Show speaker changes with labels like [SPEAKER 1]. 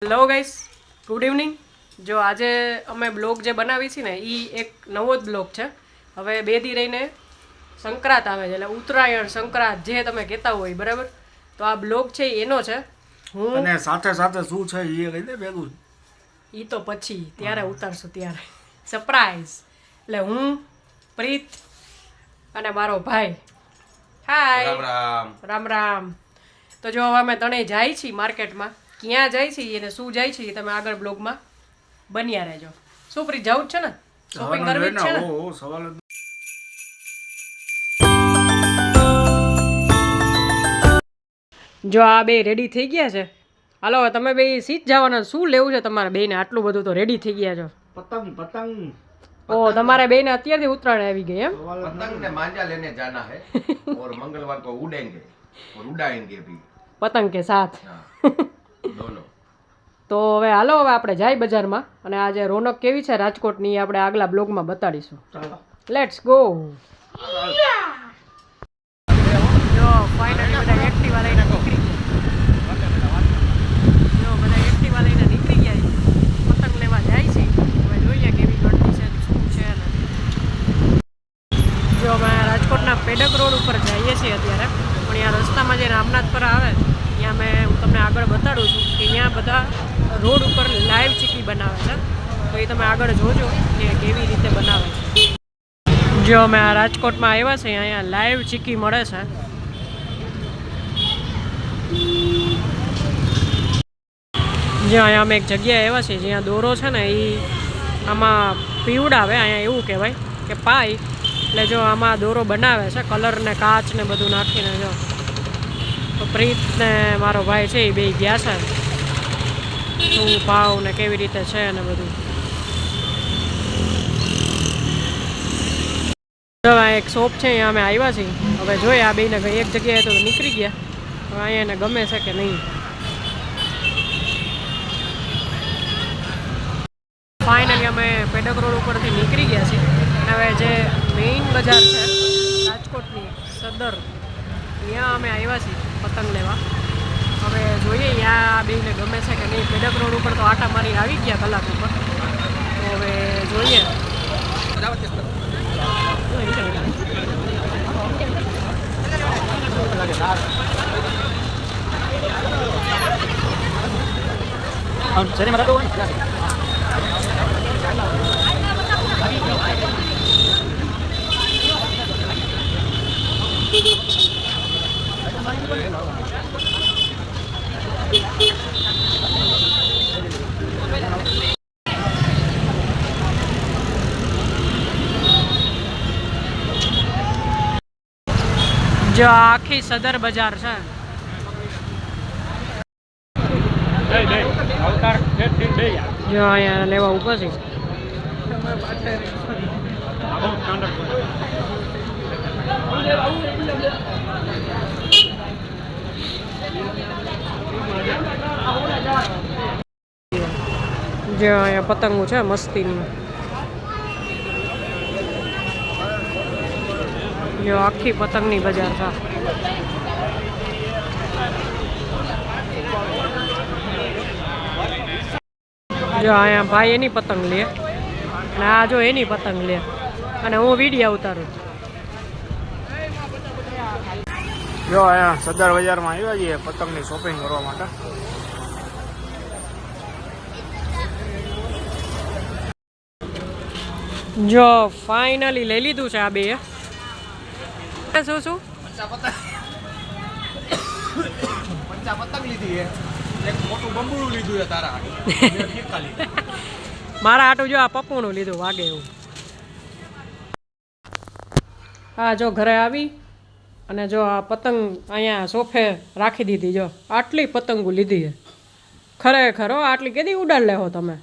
[SPEAKER 1] Hello guys, good evening. જો આજે અમે બ્લોગ જે બનાવી છે ને એ એક નવો જ બ્લોગ છે. હવે 2 દી રહીને સંક્રાંત આવે છે, એટલે ઉત્તરાયણ સંક્રાંત જે તમે કહેતા હોય, બરાબર. તો આ બ્લોગ છે એનો છે. હું
[SPEAKER 2] અને સાથે સાથે શું છે એ કહી દે ભેગું.
[SPEAKER 1] એ તો પછી ત્યારે ઉતારશું, ત્યારે સરપ્રાઈઝ. એટલે હું, પ્રીત અને મારો ભાઈ. હાય, રામ રામ. તો જો હવે અમે ત્રણેય જાય છીએ માર્કેટમાં. ક્યાં જાય છે અને શું જાય છે તમે આગળ બ્લોગમાં બન્યા રહેજો. શું પ્રીત, જવું જ છે ને? શોપિંગ કરવી જ છે ને? જો આ બે રેડી થઈ ગયા છે. હાલો તમે બે સીટ જવાના. શું લેવું છે તમારે બેને? આટલું બધું તો રેડી થઈ ગયા છો.
[SPEAKER 2] પતંગ પતંગ.
[SPEAKER 1] ઓ તમારે બેને અત્યારથી ઉત્તરાયણ આવી ગઈ એમ?
[SPEAKER 3] पतंग ने मांझा लेने जाना है और मंगलवार को उड़ेंगे और उड़ाएंगे भी.
[SPEAKER 1] પતંગ કે સાથ.
[SPEAKER 3] दोनों.
[SPEAKER 1] તો હવે હાલો, હવે આપણે જાય બજારમાં અને આજે રોનક કેવી છે રાજકોટની એ આપણે આગલા બ્લોગમાં બતાડીશું. Let's go. જો ફાઇનલી બધા એક્ટિવા લઈને નીકળી ગયા. જો બધા એક્ટિવા લઈને નીકળી ગયા છે, પતંગ લેવા જાય છે. હવે જોઈએ કેવી ગળતી છે, શું છે ને. જો અમે રાજકોટના પેડક રોડ ઉપર જઈએ છીએ અત્યારે, પણ અહીંયા રસ્તામાં જે રામનાથપુરા આવે ત્યાં હું તમને આગળ બતાડું છું કે અહીંયા બધા રોડ ઉપર લાઈવ ચીકી બનાવે છે. તો એ તમે આગળ જોજો કે કેવી રીતે બનાવે છે. જો અમે આ રાજકોટમાં આવ્યા છે, અહીંયા લાઈવ ચીકી મળે છે. જ્યાં અહીંયા અમે એક જગ્યાએ આવ્યા છીએ જ્યાં દોરો છે ને એ આમાં પીવડાવે. અહીંયા એવું કહેવાય કે પાઈ, એટલે જો આમાં દોરો બનાવે છે, કલર ને કાચ ને બધું નાખીને. જો તો પ્રીત ને મારો ભાઈ છે એ બે ગયા છે, શું ભાવ ને કેવી રીતે છે ને બધું. એક શોપ છે અહીંયા અમે આવ્યા છીએ. હવે જોઈએ આ બેને એક જગ્યાએ તો નીકળી ગયા. હવે અહીંયા એને ગમે છે કે નહીં. ફાઇનલી અમે પેડક રોડ ઉપરથી નીકળી ગયા છીએ. હવે જે મેઇન બજાર છે રાજકોટની સદર, ત્યાં અમે આવ્યા છીએ પતંગ લેવા. હવે જોઈએ આ બેને ગમે છે કે નહીં. પેડક રોડ ઉપર તો આટા મારી આવી ગયા કલાક ઉપર. તો હવે જોઈએ. જો આખી સદર બજાર છે. જો અહીંયા લેવા ઉભા છે. જો અહીંયા પતંગો છે મસ્તીની. જો આખી પતંગની બજાર છે. જો અહીંયા ભાઈ એની પતંગ લે અને આ જો એની પતંગ લે અને હું વિડીયો ઉતારું.
[SPEAKER 2] જો અહીંયા સદર બજારમાં આવ્યા છીએ પતંગની શોપિંગ કરવા માટે.
[SPEAKER 1] જો ફાઇનલી લઈ લીધું છે આ બે. શું શું
[SPEAKER 3] 50 પતંગ લીધી છે, એક મોટું બંબુડું લીધું છે તારા હાટુ.
[SPEAKER 1] મારા હાટું જો આ પપ્પુનું લીધું વાગે એવું. હા જો ઘરે આવી અને જો આ પતંગ અહીંયા સોફે રાખી દીધી. જો આટલી પતંગો લીધી છે. ખરેખર આટલી કેદી ઉડાડ લેવો તમે?